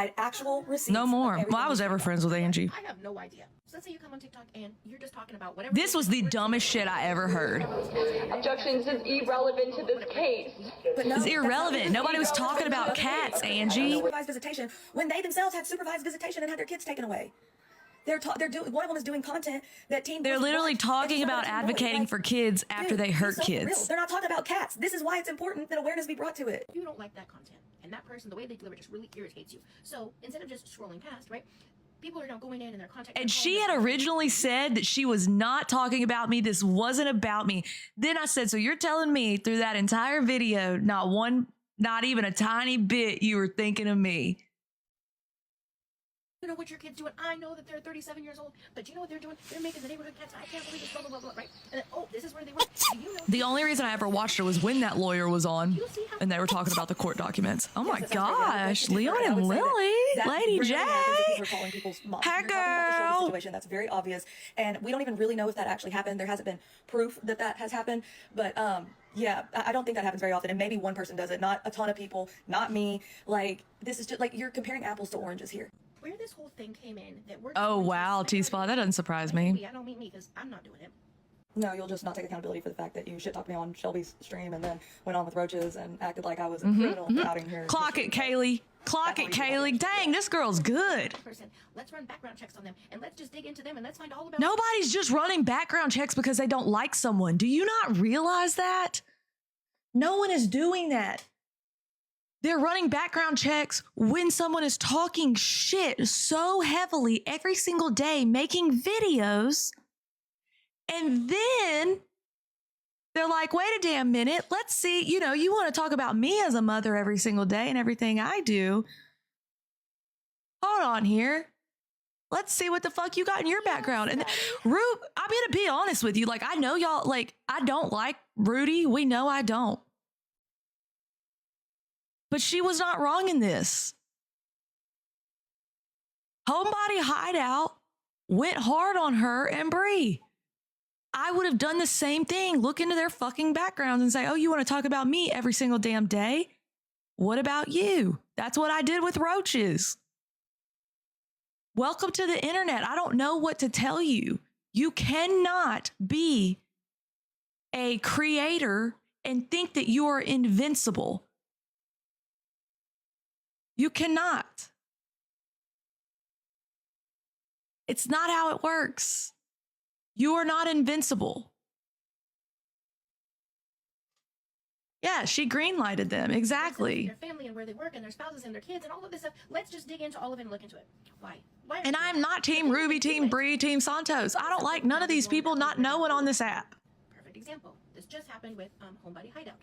provide actual receipts. No more. Well, I was ever friends with Angie. I have no idea. So let's say you come on TikTok and you're just talking about whatever. This was the dumbest shit I ever heard. Objections is irrelevant to this case. But no, It's irrelevant. Nobody was talking about cats, Angie. Supervised visitation when they themselves had supervised visitation and had their kids taken away. They're doing. One of them is doing content that teen. They're literally talking about advocating for kids after they hurt kids. Real. They're not talking about cats. This is why it's important that awareness be brought to it. You don't like that content, and that person, the way they deliver, just really irritates you. So instead of just scrolling past, right? People are now going in and they're contacting. And she had originally said that she was not talking about me. This wasn't about me. Then I said, so you're telling me through that entire video, not even a tiny bit, you were thinking of me. You know what your kid's doing. I know that they're 37 years old, but you know what they're doing? They're making the neighborhood cats. I can't believe this, blah, blah, blah, blah, right? And then, oh, this is where they went. Do you know? The only reason I ever watched it was when that lawyer was on and they were talking about the court documents. Oh my gosh, Leon and Lily, Lady J. Hey girl. Situation that's very obvious, and we don't even really know if that actually happened. There hasn't been proof that that has happened, but yeah, I don't think that happens very often, and maybe one person does it, not a ton of people, not me. Like, this is just like you're comparing apples to oranges here. Where this whole thing came in, that we're. Oh wow, T-Spot, that doesn't surprise me. I don't mean me because I'm not doing it. No, you'll just not take accountability for the fact that you shit talked me on Shelby's stream and then went on with roaches and acted like I was a criminal outing her. Clock it, Kaylee. Clock it, Kaylee. Dang, this girl's good. Let's run background checks on them and let's just dig into them and let's find all about. Nobody's just running background checks because they don't like someone. Do you not realize that? No one is doing that. They're running background checks when someone is talking shit so heavily every single day, making videos. And then they're like, wait a damn minute. Let's see. You know, you want to talk about me as a mother every single day and everything I do. Hold on here. Let's see what the fuck you got in your background. And Rube, I'm going to be honest with you. Like, I know y'all, like, I don't like Rudy. We know I don't. But she was not wrong in this. Homebody Hideout went hard on her and Bree. I would have done the same thing. Look into their fucking backgrounds and say, oh, you want to talk about me every single damn day? What about you? That's what I did with roaches. Welcome to the internet. I don't know what to tell you. You cannot be a creator and think that you are invincible. You cannot. It's not how it works. You are not invincible. Yeah, she greenlighted them. Exactly. Their family and where they work and their spouses and their kids and all of this stuff. Let's just dig into all of it and look into it. Why? And I'm not Team Ruby, Team Bree, Team Santos. I don't like none of these people not knowing on this app. Perfect example. This just happened with Homebody Hideout.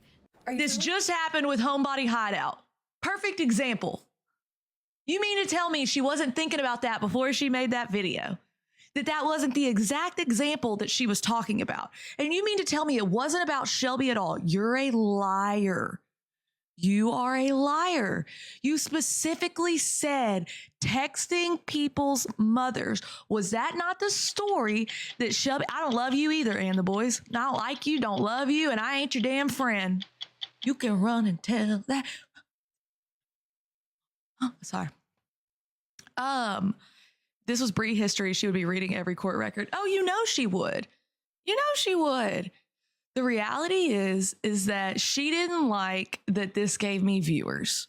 This just happened with Homebody Hideout. Perfect example. You mean to tell me she wasn't thinking about that before she made that video? That wasn't the exact example that she was talking about? And you mean to tell me it wasn't about Shelby at all? You're a liar. You are a liar. You specifically said texting people's mothers. Was that not the story that Shelby... I don't love you either, and the boys. I don't like you, don't love you, and I ain't your damn friend. You can run and tell that... Oh, sorry. This was Bree history. She would be reading every court record. Oh, you know she would. You know she would. The reality is that she didn't like that this gave me viewers.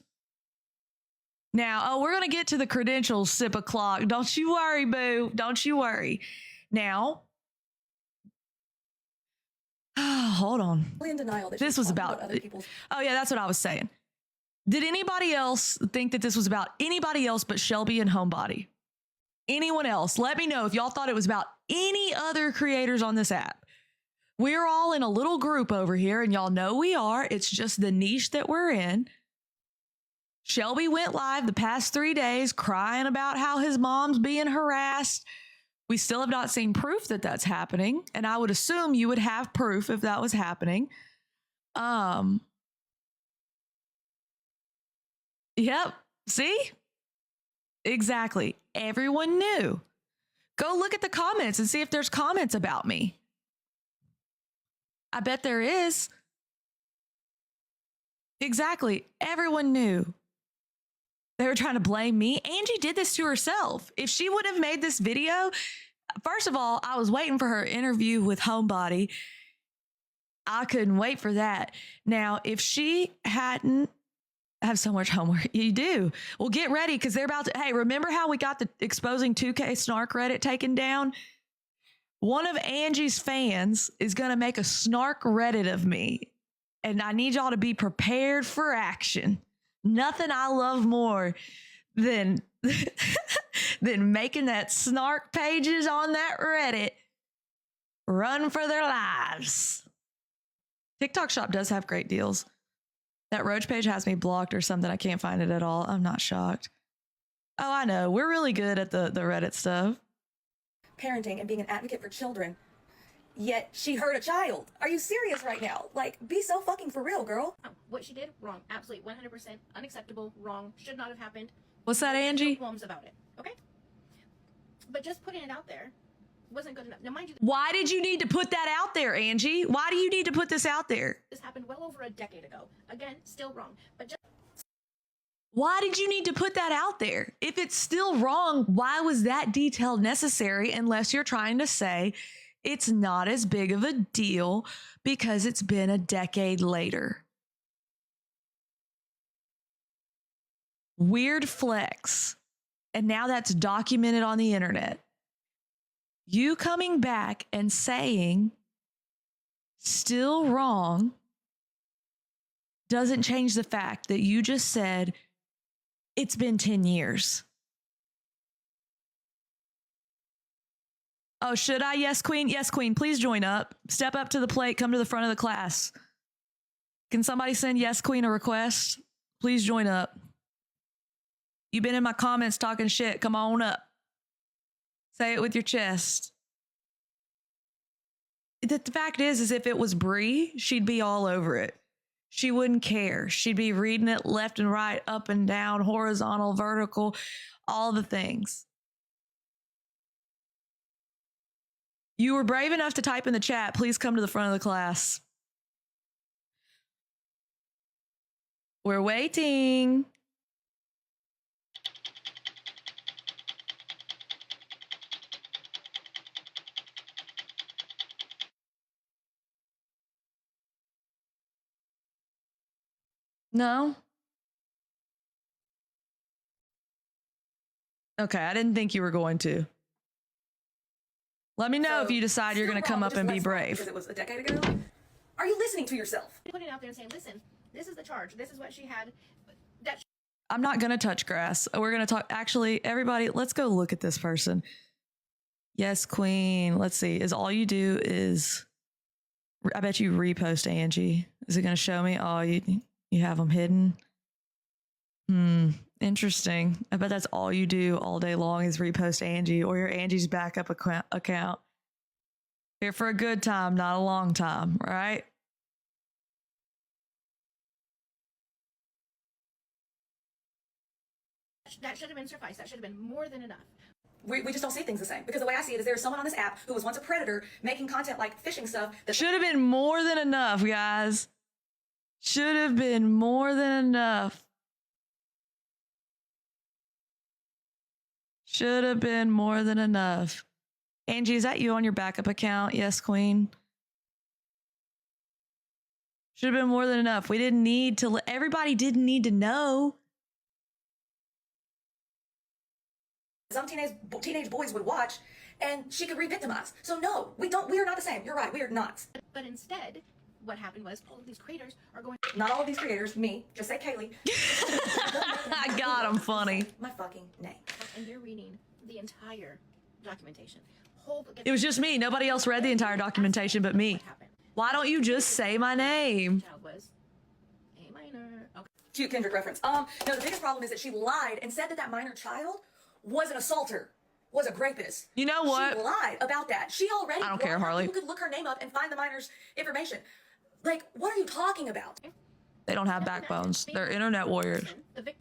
Now, we're going to get to the credentials, sip o'clock. Don't you worry, boo. Don't you worry. Now, hold on. In denial that this was about other people's. Oh, yeah, that's what I was saying. Did anybody else think that this was about anybody else but Shelby and Homebody? Anyone else? Let me know if y'all thought it was about any other creators on this app. We're all in a little group over here, and y'all know we are. It's just the niche that we're in. Shelby went live the past 3 days crying about how his mom's being harassed. We still have not seen proof that that's happening, and I would assume you would have proof if that was happening. Yep. See? Exactly. Everyone knew. Go look at the comments and see if there's comments about me. I bet there is. Exactly. Everyone knew. They were trying to blame me. Angie did this to herself. If she would have made this video, first of all, I was waiting for her interview with Homebody. I couldn't wait for that. Now, if she hadn't, I have so much homework. You do. Well, get ready because they're about to. Hey, remember how we got the exposing 2K snark Reddit taken down? One of Angie's fans is going to make a snark Reddit of me. And I need y'all to be prepared for action. Nothing I love more than, than making that snark pages on that Reddit run for their lives. TikTok Shop does have great deals. That Roach page has me blocked or something. I can't find it at all. I'm not shocked. Oh, I know. We're really good at the Reddit stuff. Parenting and being an advocate for children. Yet she hurt a child. Are you serious right now? Like, be so fucking for real, girl. What she did, wrong. Absolutely 100% unacceptable, wrong. Should not have happened. What's that, Angie? No qualms about it. Okay? But just putting it out there wasn't good enough. Now, mind you, Why did you need to put that out there, Angie? Why do you need to put this out there? this happened well over a decade ago. Again, still wrong. But just Why did you need to put that out there? If it's still wrong, why was that detail necessary unless you're trying to say it's not as big of a deal because it's been a decade later? Weird flex. And now that's documented on the internet. You coming back and saying still wrong doesn't change the fact that you just said it's been 10 years. Oh, should I? Yes, Queen. Yes, Queen. Please join up. Step up to the plate. Come to the front of the class. Can somebody send Yes, Queen a request? Please join up. You've been in my comments talking shit. Come on up. Say it with your chest. The fact is if it was Bree, she'd be all over it. She wouldn't care. She'd be reading it left and right, up and down, horizontal, vertical, all the things. You were brave enough to type in the chat. Please come to the front of the class. We're waiting. No? Okay, I didn't think you were going to. Let me know if you decide you're going to come up and be brave. Because it was a decade ago. Are you listening to yourself? putting it out there and saying, listen, this is the charge. This is what she had. That I'm not going to touch grass. We're going to talk. Actually, everybody, let's go look at this person. Yes, Queen. Let's see. Is all you do is, I bet you repost Angie. Is it going to show me? Oh, you have them hidden. Interesting. I bet that's all you do all day long is repost Angie or your Angie's backup account. Here for a good time, not a long time, right? should have been sufficed. That should have been more than enough. We just don't see things the same. Because the way I see it is there's someone on this app who was once a predator making content like phishing stuff. That should have been more than enough, guys. Should have been more than enough. Should have been more than enough. Angie, is that you on your backup account? Yes, Queen. Should have been more than enough. We didn't need to, everybody didn't need to know. some teenage boys would watch, and she could re-victimize. So no, we are not the same. You're right, we are not. But instead, what happened was all of these creators are going. Not all of these creators, me, just say Kaylee. I got him funny. My fucking name. And you're reading the entire documentation. It was just me. Nobody else read the entire documentation but me. Why don't you just say my name? Child was a minor. Okay. Cute Kendrick reference. No, the biggest problem is that she lied and said that that minor child was an assaulter, was a rapist. You know what? She lied about that. She already. I don't care, Harley. People could look her name up and find the minor's information. Like, what are you talking about? They don't have backbones. They're internet warriors.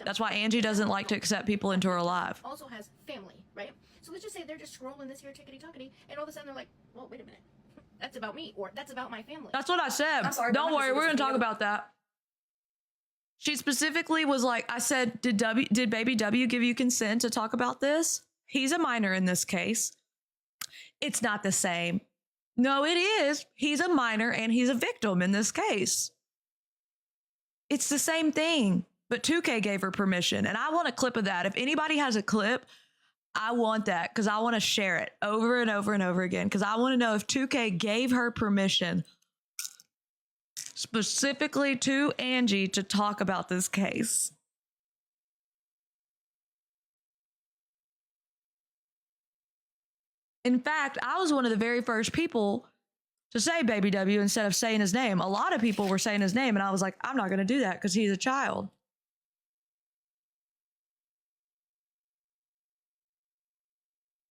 That's why Angie doesn't like to accept people into her life. Also has family, right? So let's just say they're just scrolling this here tickety-tockety, and all of a sudden they're like, well, wait a minute. That's about me, or that's about my family. That's what I said. I'm sorry, don't worry, we're going to talk about that. She specifically was like, I said, did baby W give you consent to talk about this? He's a minor in this case. It's not the same. No, it is. He's a minor and he's a victim in this case. It's the same thing, but 2K gave her permission. And I want a clip of that. If anybody has a clip, I want that because I want to share it over and over and over again because I want to know if 2K gave her permission specifically to Angie to talk about this case. In fact, I was one of the very first people to say baby W instead of saying his name. A lot of people were saying his name, and I was like, I'm not going to do that because he's a child.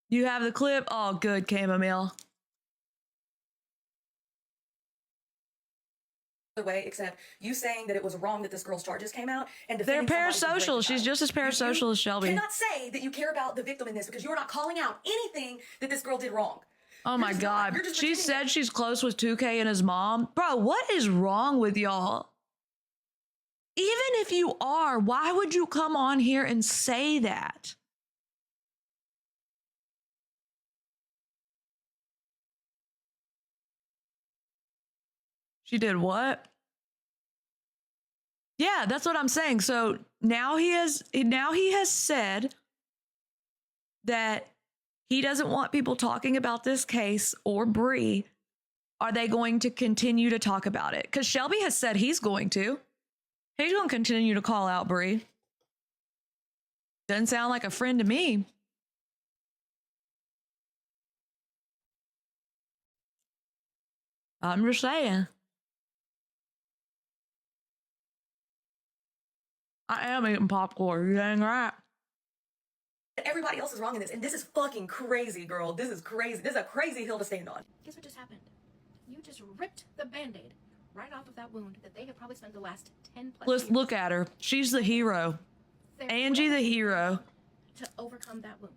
You have the clip? Oh, good, chamomile. Way, except you saying that it was wrong that this girl's charges came out, and they're parasocial. She's just as parasocial as Shelby. You cannot say that you care about the victim in this because you're not calling out anything that this girl did wrong. Oh my God. She said she's close with 2K and his mom. Bro, what is wrong with y'all? Even if you are, why would you come on here and say that? She did what? Yeah, that's what I'm saying. So now he has said that he doesn't want people talking about this case or Bree. Are they going to continue to talk about it? Because Shelby has said he's going to. He's going to continue to call out Bree. Doesn't sound like a friend to me. I'm just saying. I am eating popcorn. You dang right. Everybody else is wrong in this, and this is fucking crazy, girl. This is crazy. This is a crazy hill to stand on. Guess what just happened? You just ripped the Band-Aid right off of that wound that they have probably spent the last 10 plus Let's years. look at her. She's the hero. Angie the hero. To overcome that wound.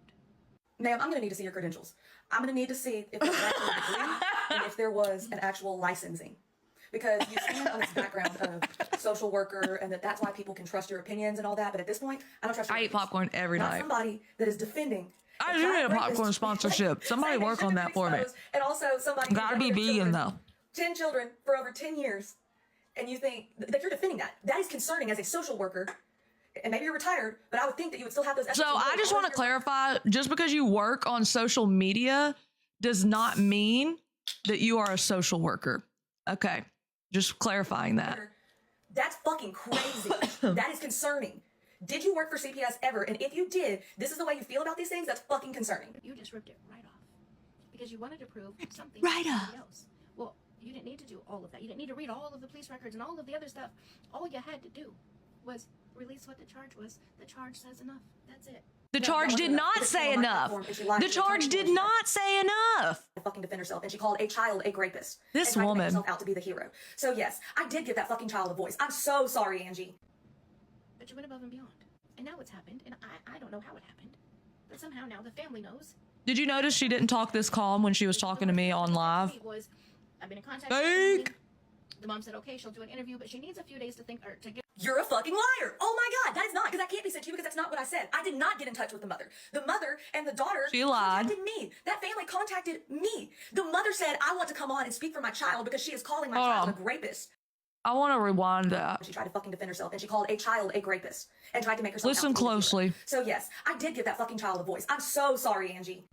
Ma'am, I'm going to need to see your credentials. I'm going to need to see if there was an actual degree and if there was an actual licensing. Because you stand on this background of social worker and that's why people can trust your opinions and all that. But at this point, I don't trust your I eat opinions. popcorn every Not night. somebody that is defending. I do need a popcorn sponsorship. Somebody work on that for me. And also somebody Gotta be vegan though. 10 children for over 10 years. And you think that you're defending that. That is concerning as a social worker. And maybe you're retired, but I would think that you would still have those. So I just want to clarify, just because you work on social media does not mean that you are a social worker. Okay. Just clarifying that. That's fucking crazy. That is concerning. Did you work for CPS ever? And if you did, this is the way you feel about these things? That's fucking concerning. You just ripped it right off. Because you wanted to prove something Right to somebody off. else. Well, you didn't need to do all of that. You didn't need to read all of the police records and all of the other stuff. All you had to do was release what the charge was. The charge says enough. That's it. The charge did not say enough. The charge did not say enough. Fucking defend herself, and she called a child a rapist. This and tried to make woman. herself out to be the hero. So yes, I did give that fucking child a voice. I'm so sorry, Angie. But you went above and beyond. And now it's happened, and I don't know how it happened. But somehow now the family knows. Did you notice she didn't talk this calm when she was talking to me on live? I've been in contact with the family. The mom said, okay, she'll do an interview, but she needs a few days to think or to get. You're a fucking liar. Oh my God, that is not, because that can't be said to you because that's not what I said. I did not get in touch with the mother. The mother and the daughter She lied. contacted me. That family contacted me. The mother said, I want to come on and speak for my child because she is calling my child a rapist. I want to rewind that. She tried to fucking defend herself, and she called a child a rapist and tried to make herself Listen out to be the hero. closely. So yes, I did give that fucking child a voice. I'm so sorry, Angie.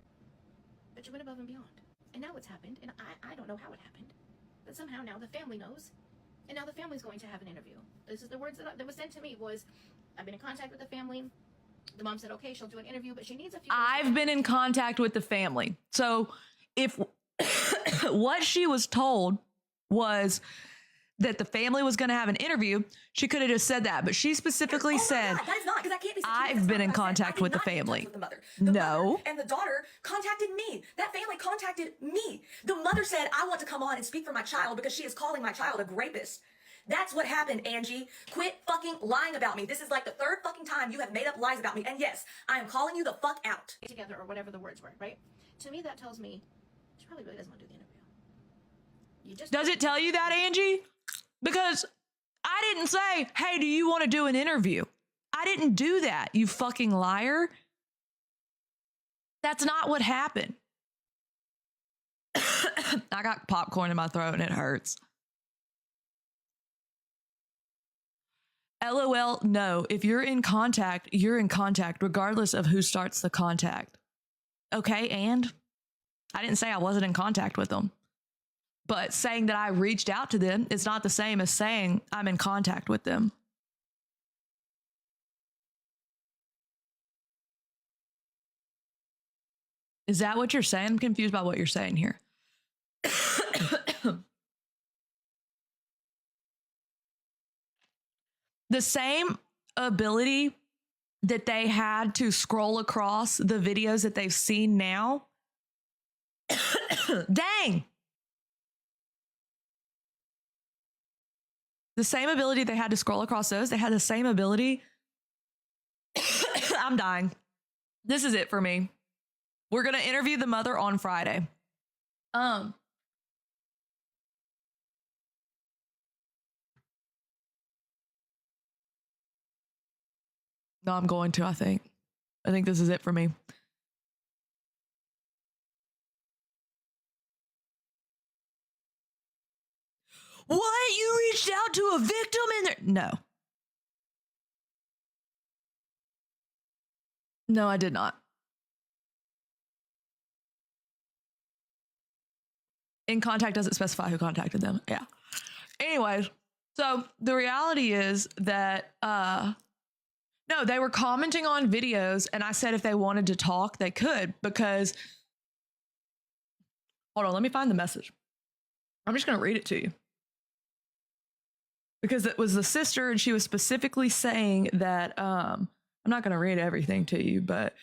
But you went above and beyond. And now it's happened, and I don't know how it happened. But somehow now the family knows. And now the family's going to have an interview. This is the words that was sent to me was, I've been in contact with the family. The mom said, okay, she'll do an interview, but she needs a few. I've been in contact with the family. So if what she was told was that the family was going to have an interview, she could have just said that. But she specifically said, God, that is not, because that can't be said to you, I've that's been not in what I said. contact I did with the not get in touch family. with the mother. No. Mother and the daughter contacted me. That family contacted me. The mother said, I want to come on and speak for my child because she is calling my child a rapist. That's what happened, Angie. Quit fucking lying about me. This is like the third fucking time you have made up lies about me. And yes, I am calling you the fuck out. Together or whatever the words were, right? To me, that tells me she probably really doesn't want to do the interview. You just does it tell you that, Angie? Because I didn't say, hey, do you want to do an interview? I didn't do that, you fucking liar. That's not what happened. I got popcorn in my throat and it hurts. LOL, no. If you're in contact, you're in contact regardless of who starts the contact. Okay, and I didn't say I wasn't in contact with them. But saying that I reached out to them is not the same as saying I'm in contact with them. Is that what you're saying? I'm confused by what you're saying here. The same ability that they had to scroll across the videos that they've seen now. Dang. The same ability they had to scroll across those, they had the same ability. I'm dying. This is it for me. We're going to interview the mother on Friday. No, I'm going to, I think. I think this is it for me. What? You reached out to a victim in there? No. No, I did not. In contact doesn't specify who contacted them. Yeah. Anyways, so the reality is that no, they were commenting on videos, and I said if they wanted to talk, they could, because hold on, let me find the message. I'm just going to read it to you. Because it was the sister, and she was specifically saying that I'm not going to read everything to you, but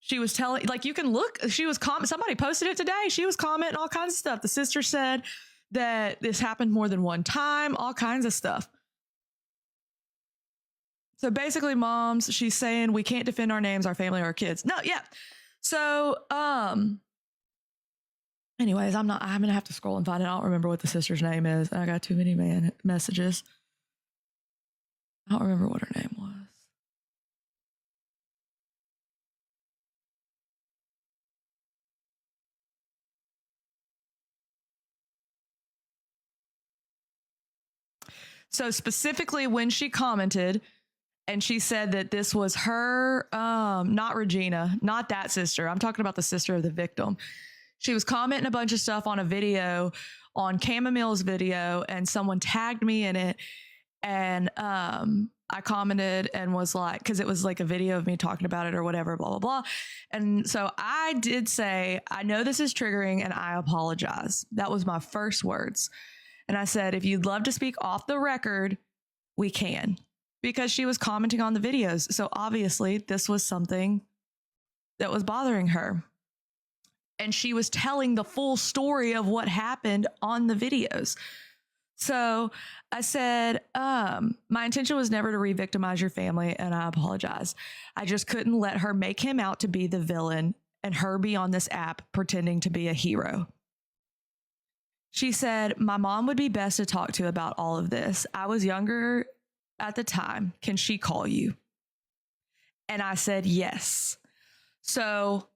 she was telling, like, you can look, she was somebody posted it today. She was commenting all kinds of stuff. The sister said that this happened more than one time, all kinds of stuff. So basically, moms, she's saying we can't defend our names, our family, our kids. No, yeah. So, anyways, I'm going to have to scroll and find it. I don't remember what the sister's name is. I got too many messages. I don't remember what her name was. So specifically when she commented and she said that this was her, not Regina, not that sister. I'm talking about the sister of the victim. She was commenting a bunch of stuff on a video, on Chamomile's video, and someone tagged me in it. And I commented and was like, because it was like a video of me talking about it or whatever, blah, blah, blah. And so I did say, I know this is triggering and I apologize. That was my first words. And I said, if you'd love to speak off the record, we can. Because she was commenting on the videos. So obviously this was something that was bothering her. And she was telling the full story of what happened on the videos. So I said, my intention was never to re-victimize your family, and I apologize. I just couldn't let her make him out to be the villain and her be on this app pretending to be a hero. She said, my mom would be best to talk to about all of this. I was younger at the time. Can she call you? And I said, yes. So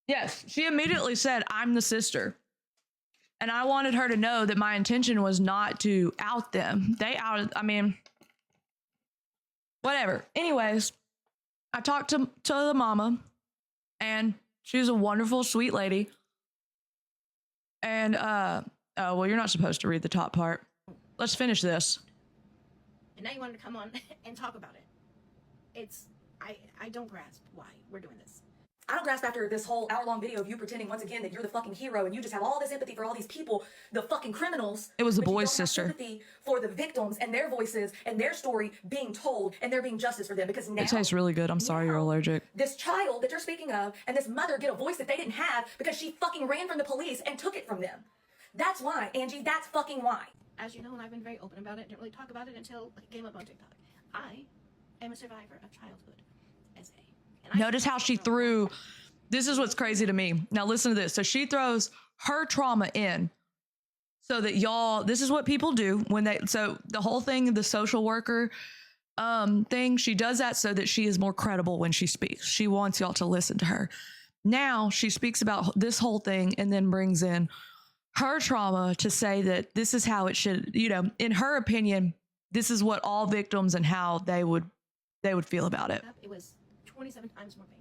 yes, she immediately said, I'm the sister. And I wanted her to know that my intention was not to out them. They outed, I mean, whatever. Anyways, I talked to the mama, and she's a wonderful, sweet lady. And, oh, well, you're not supposed to read the top part. Let's finish this. And now you wanted to come on and talk about it. I don't grasp why we're doing this. I don't grasp after this whole hour-long video of you pretending once again that you're the fucking hero and you just have all this empathy for all these people, the fucking criminals. It was the but you boy's don't have sister. Sympathy for the victims and their voices and their story being told and there being justice for them, because now It tastes really good. I'm sorry you're allergic. this child that you're speaking of and this mother get a voice that they didn't have because she fucking ran from the police and took it from them. That's why, Angie. That's fucking why. As you know, and I've been very open about it, didn't really talk about it until it came up on TikTok. I am a survivor of childhood as a. And Notice how she threw, this is what's crazy to me. Now listen to this. So she throws her trauma in so that y'all, this is what people do when they, so the whole thing, the social worker thing, she does that so that she is more credible when she speaks. She wants y'all to listen to her. Now she speaks about this whole thing and then brings in her trauma to say that this is how it should, you know, in her opinion, this is what all victims and how they would feel about it. It was 27 times more painful.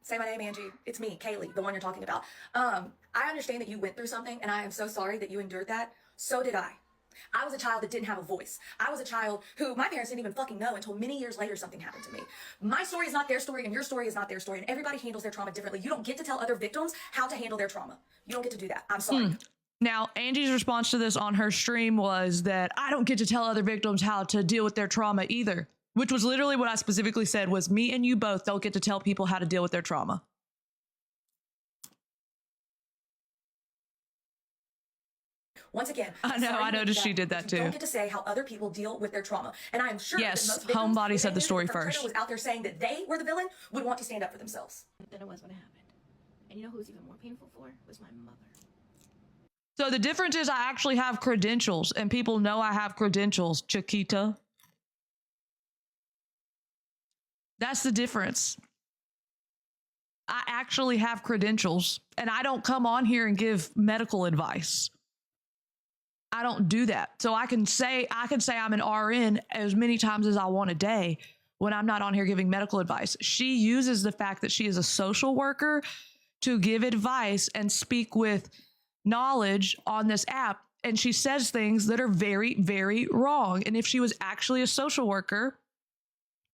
Say my name, Angie. It's me, Kaylee, the one you're talking about. I understand that you went through something, and I am so sorry that you endured that. So did I. I was a child that didn't have a voice. I was a child who my parents didn't even fucking know until many years later something happened to me. My story is not their story, and your story is not their story, and everybody handles their trauma differently. You don't get to tell other victims how to handle their trauma. You don't get to do that. I'm sorry. Now, Angie's response to this on her stream was that I don't get to tell other victims how to deal with their trauma either, which was literally what I specifically said was me and you both don't get to tell people how to deal with their trauma. Once again, I know. I noticed she did that too. You don't get to say how other people deal with their trauma, and I am sure yes, that most victims, Homebody said the story if the first. was out there saying that they were the villain, would want to stand up for themselves. Than it was when it happened. And you know who was even more painful for? Was my mother. So the difference is I actually have credentials, and people know I have credentials, Chiquita. That's the difference. I actually have credentials, and I don't come on here and give medical advice. I don't do that. So I can say I'm an RN as many times as I want a day when I'm not on here giving medical advice. She uses the fact that she is a social worker to give advice and speak with knowledge on this app. And she says things that are very, very wrong. And if she was actually a social worker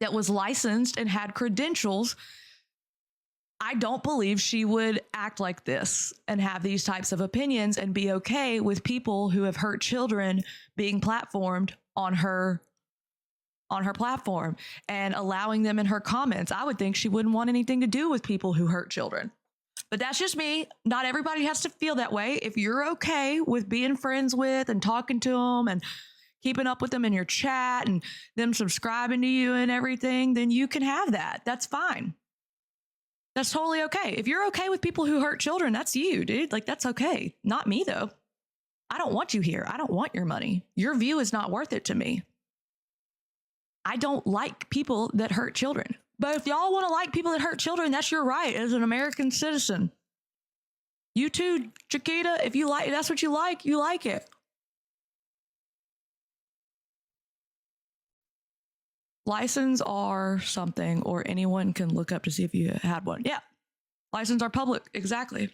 that was licensed and had credentials, I don't believe she would act like this and have these types of opinions and be okay with people who have hurt children being platformed on her platform and allowing them in her comments. I would think she wouldn't want anything to do with people who hurt children. But that's just me. Not everybody has to feel that way. If you're okay with being friends with and talking to them and keeping up with them in your chat and them subscribing to you and everything, then you can have that. That's fine. That's totally okay. If you're okay with people who hurt children, that's you, dude. Like, that's okay. Not me, though. I don't want you here. I don't want your money. Your view is not worth it to me. I don't like people that hurt children. But if y'all want to like people that hurt children, that's your right as an American citizen. You too, Chiquita, if you like, that's what you like it. License are something, or anyone can look up to see if you had one. Yeah. License are public. Exactly.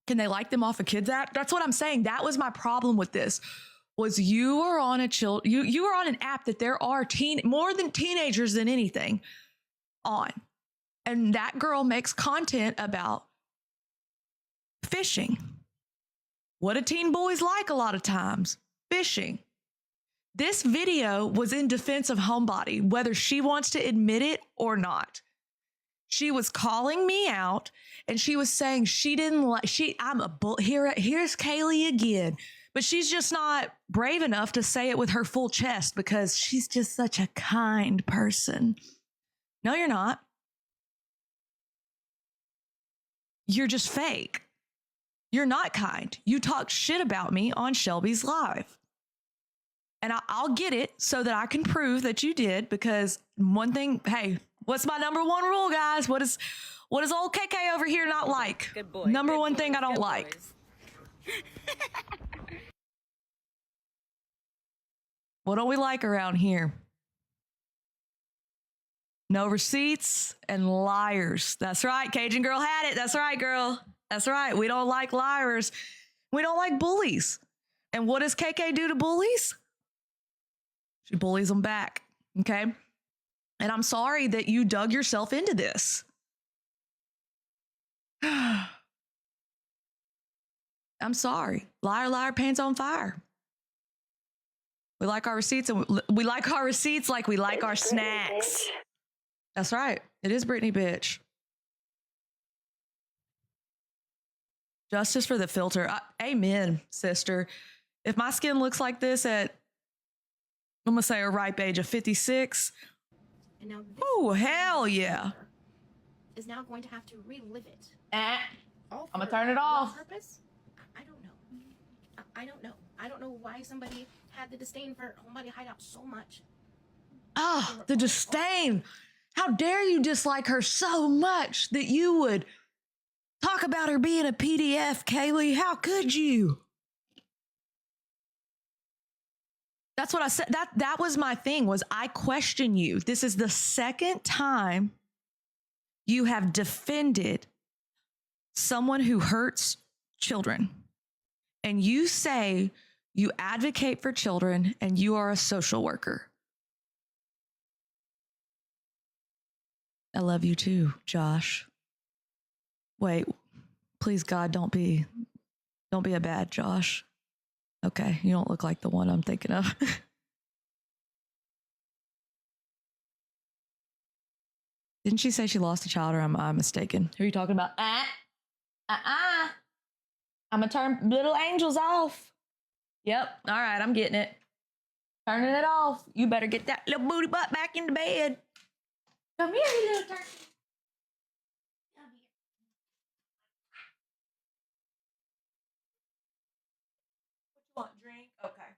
Can they like them off a kids app? That's what I'm saying. That was my problem with this. Was you were on you were on an app that there are more than teenagers than anything on. And that girl makes content about fishing. What do teen boys like a lot of times? Fishing. This video was in defense of Homebody, whether she wants to admit it or not. She was calling me out and she was saying she didn't like, here's Kayl1e again. But she's just not brave enough to say it with her full chest because she's just such a kind person. No, you're not. You're just fake. You're not kind. You talk shit about me on Shelby's Live. And I'll get it so that I can prove that you did, because one thing, hey, what's my number one rule, guys? What is old KK over here not like? Good boy. Number Good one boys. thing I don't Good like. boys. What don't we like around here? No receipts and liars. That's right. Cajun girl had it. That's right, girl. That's right. We don't like liars. We don't like bullies. And what does KK do to bullies? She bullies them back. Okay. And I'm sorry that you dug yourself into this. I'm sorry. Liar, liar, pants on fire. We like our receipts, and we like our receipts like we like our snacks. That's right. It is Brittany, bitch. Justice for the filter. Amen, sister. If my skin looks like this at, I'm going to say a ripe age of 56, And now this Oh, hell yeah. is now going to have to relive it. All I'ma for turn it what off. Purpose? I don't know. I don't know. I don't know why somebody had the disdain for Homebody Hideout so much. Ah, the disdain. How dare you dislike her so much that you would talk about her being a PDF, Kaylee? How could you? That's what I said. That was my thing, was I question you. This is the second time you have defended someone who hurts children. And you say you advocate for children and you are a social worker. I love you too, Josh. Wait, please God, don't be a bad Josh. Okay, you don't look like the one I'm thinking of. Didn't she say she lost a child, or am I mistaken? Who are you talking about? I'm gonna turn little angels off. Yep, all right, I'm getting it. Turning it off. You better get that little booty butt back into bed. Come here, you little turkey. Come here. What you want, drink? Okay.